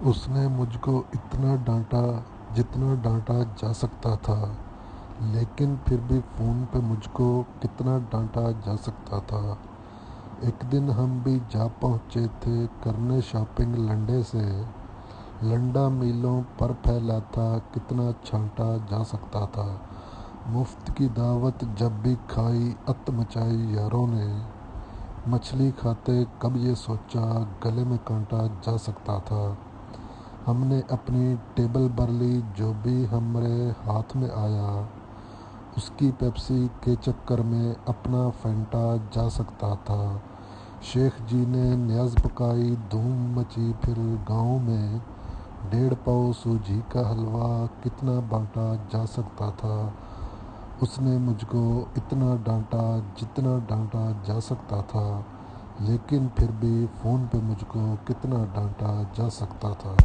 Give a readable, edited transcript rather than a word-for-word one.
اس نے مجھ کو اتنا ڈانٹا جتنا ڈانٹا جا سکتا تھا، لیکن پھر بھی فون پہ مجھ کو کتنا ڈانٹا جا سکتا تھا۔ ایک دن ہم بھی جا پہنچے تھے کرنے شاپنگ لنڈے سے، لنڈا میلوں پر پھیلا تھا، کتنا چھانٹا جا سکتا تھا۔ مفت کی دعوت جب بھی کھائی ات مچائی یاروں نے، مچھلی کھاتے کب یہ سوچا گلے میں کانٹا جا سکتا تھا۔ ہم نے اپنی ٹیبل بھر لی جو بھی ہمارے ہاتھ میں آیا، اس کی پیپسی کے چکر میں اپنا فینٹا جا سکتا تھا۔ شیخ جی نے نیاز پکائی، دھوم مچی، پھر گاؤں میں 1.5 پاؤ سوجی کا حلوہ کتنا بانٹا جا سکتا تھا۔ اس نے مجھ کو اتنا ڈانٹا جتنا ڈانٹا جا سکتا تھا، لیکن پھر بھی فون پہ مجھ کو کتنا ڈانٹا جا سکتا تھا۔